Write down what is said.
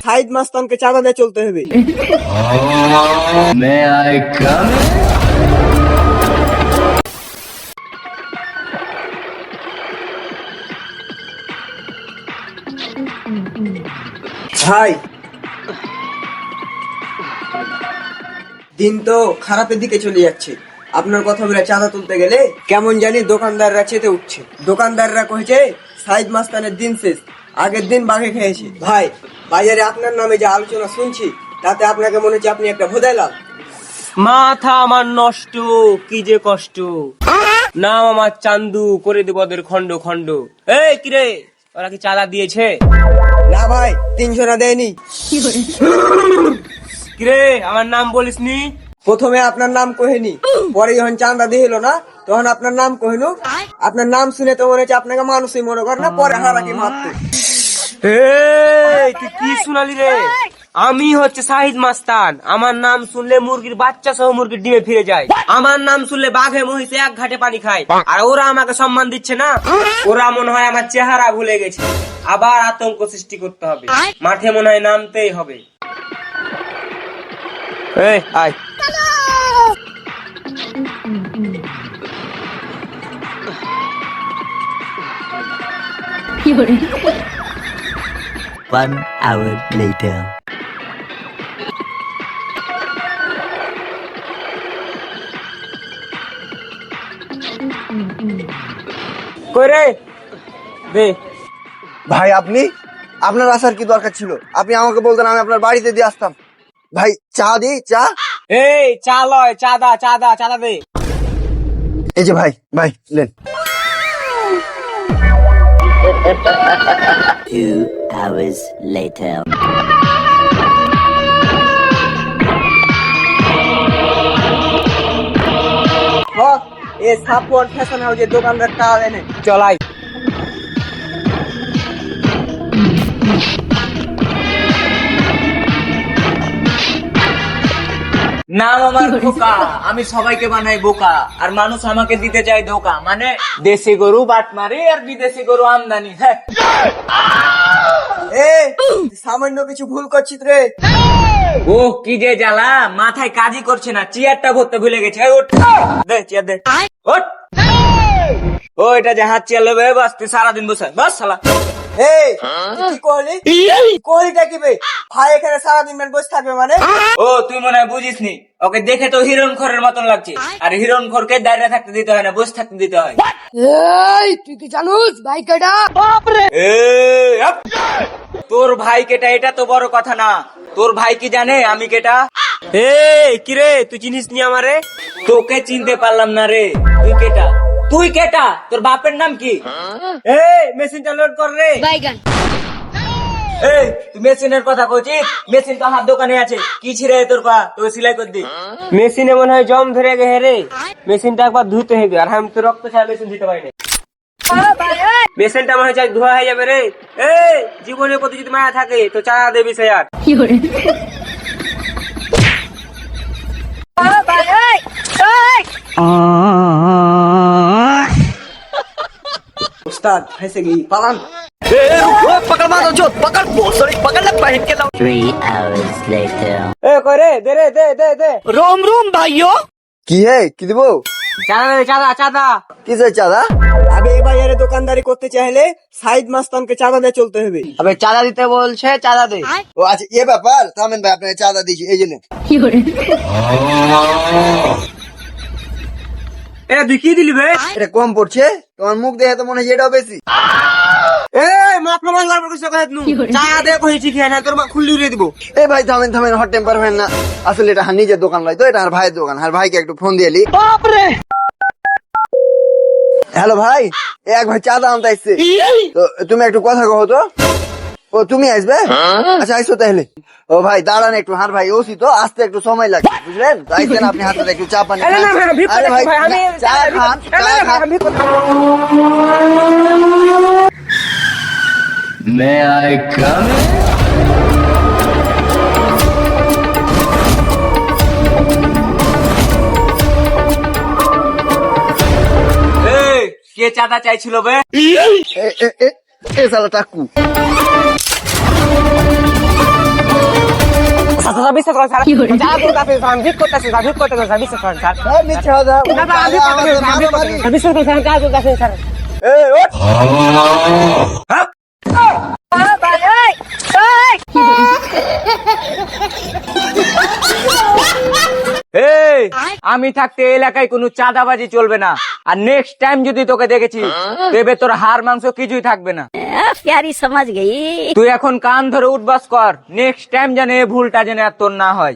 সাইদ মাস্তানকে চাঁদা দিয়ে চলতে হবে। ভাই দিন তো খারাপের দিকে চলে যাচ্ছে, আপনার কথা বলে চাঁদা তুলতে গেলে কেমন জানি দোকানদাররা চেতে উঠছে। দোকানদাররা কইছে সাইদ মাস্তানের দিন শেষ, আগের দিন বাঘে খেয়েছে। ভাই বাজারে আপনার নামে যে আলোচনা শুনছি তাতে আপনাকে মনে হচ্ছে আপনি একটা ভোদাইলাম। মাথা আমার নষ্ট, কি যে কষ্ট। নাম আমার চান্দু, করে দেব ওদের খন্ড খন্ড। এই কিরে, ওরা কি চাঁদা দিয়েছে? না ভাই, 300 না দেয়নি। কিরে, আমার নাম বলিসনি? প্রথমে আপনার নাম কহেনি, পরে যখন চাঁদা দিল না তখন আপনার নাম কহিনু। আপনার নাম শুনে তো মনে হচ্ছে আপনাকে মানুষই মনে করে না, পরে হারাকি মারতে। এই তুই কি শুনালি রে? আমি হচ্ছে সাহিদ মাস্তান। আমার নাম শুনলে মুরগির বাচ্চা সহ মুরগির ডিমে ফিরে যায়। আমার নাম শুনলে বাঘে মহিষে এক ঘাটে পানি খায়। আর ওরা আমাকে সম্মান দিচ্ছে না। ওরা মনে হয় আমার চেহারা ভুলে গেছে, আবার আতঙ্ক সৃষ্টি করতে হবে। মাঠে মনে হয় নামতেই হবে। এই আয়। One hour later. কই রে? দে। ভাই আপনি, আপনার আসার কি দরকার ছিল? আপনি আমাকে বলতেন, আমি আপনার বাড়িতে দিয়ে আসতাম। ভাই চা দিই, চা। এই চা লয়, চাঁদা চাঁদা চাঁদা দে। এই যে ভাই, ভাই লেন। 2 hours later. হক এ সাপোর্ট ফ্যাশন হাউসের দোকানদার টাকা দেনে। চলাই। নাম আমার খোকা, আমি সবাইকে বানাই বোকা, আর মানুষ আমাকে দিতে চায় ধোকা। মানে দেশি গরু বাট মারি আর বিদেশি গরু আমদানি। হ্যাঁ, এ সামান্য কিছু ভুল করছিস রে। ও কি যে জ্বালা, মাথায় কাজই করছে না, চেয়ারটা ভরতে ভুলে গেছে। এই ওঠ, দে চেয়ার দে। ওঠ। ও এটা যে হাত চেয়ার লবে, বাস তুই সারাদিন বসে বাস শালা। এই তুই কি করলি? কলিটা কি বে? ভাই এখানে সারাদিন ম্যান বসে থাকবে মানে? ও তুই মনে হয় বুঝিস নি, ওকে দেখে তো হিরণ খরের মতন লাগছে। আর হিরণ খরকে দাঁড়িয়ে থাকতে দিতে হয় না, বসে থাকতে দিতে হয়। এই তুই কি জানুস ভাই কেডা? বাপরে, এই, আপ! তোর ভাই কেটা এটা তো বড় কথা না, তোর ভাই কি জানে আমি কেটা? এই কিরে, তুই চিনিস নি আমারে? তোকে চিনতে পারলাম না রে। তুই কেটা? তুই কেটা? তোর বাপের নাম কি? এই মেশিনটা লোড কর রে। বাইগান। এই তুই মেশিনের কথা কইছিস? মেশিন তো হাত দোকানে আছে, কি ছিড়ে তোর পা, তোকে সেলাই করে দি। মেশিনে মনে হয় জম ধরে গে রে। মেশিনটা একবার ধুতে হবে, আর আমি তো রক্ত ছাড়া মেশিন দিতে পারি না। মেশিনটা মনে হয় ধোয়া হয়ে যাবে রে। এই জীবনের প্রতি যদি মায়া থাকে তো চা দেবি সে আর। উস্তাদ ফেসে গই, পালান। 3 hours later. এ করে দে রে, দে দে দে। রোম রোম ভাইও। কি হে, কি দিব? চাঁদা দে, চাঁদা চাঁদা। কি চাই চাঁদা? আবে এই বাজারে দোকানদারি করতে চাইলে সাইদ মাস্তানকে চাঁদা দিয়ে চলতে হবে। আবে চাঁদা দিতে বলছে, চাঁদা দে। ও আচ্ছা, এ ব্যাপার। থামেন ভাই, আপনাকে চাঁদা দিয়েছি, এই জন্য। এটা তুই কি দিলি বে? এটা কম পড়ছে? তোমার মুখ দেখে তো মনে হয় এটাও বেশি। এই মাফলা মাল লাগবে কিছু কথা নু। চা দে কইছি কি না, তোর মা খুললি উড়িয়ে দিব। এই ভাই থামেন থামেন, হট টেম্পার হবেন না। আসলে এটা নিজের দোকান নয় তো, এটা আর ভাইয়ের দোকান। আর ভাইকে একটু ফোন দিয়ে এলি। বাপরে, হ্যালো ভাই, এক ভাই চাঁদা আনতে আসছে, তো তুমি একটু কথা কहो তো। ও তুমি আসবে? আচ্ছা আইসো তাহলে। ও ভাই দাঁড়ান একটু, হার ভাই ওসি তো, আসতে একটু সময় লাগে, বুঝলেন? তো আইসেন আপনি, হাতে একটু চা পানি আরে খান। না ভাই, ভিক্ষা আরে ভাই, ভাই, আমি চা খান, চা খান। May I come in? এই কে চাঁদা চাইছিল বে? এ- এ- এ- এ শালা টাকু। স্যার বিশ্বাস করেন স্যার যা বলতেছেন স্যার আমি ঠিক করতেছি স্যার ঠিক করতেছেন স্যার বিশ্বাস করেন স্যার এই মিথ্যা কথা। না, না, আমি ঠিক করতেছি, স্যার, আমি ঠিক করতেছি, স্যার, বিশ্বাস করেন স্যার যা বলতেছেন স্যার এই, ওঠ। হ্যাঁ? এই, আমি থাকতে এই এলাকায় কোনো চাঁদাবাজি চলবে না আর নেক্সট টাইম যদি তোকে দেখেছি তবে তোর হাড় মাংস কিছুই থাকবে না प्यारी समझ गई। তুই এখন কান ধরে উঠবাস কর নেক্সট টাইম জানে এই ভুলটা যেন আর তোর না হয়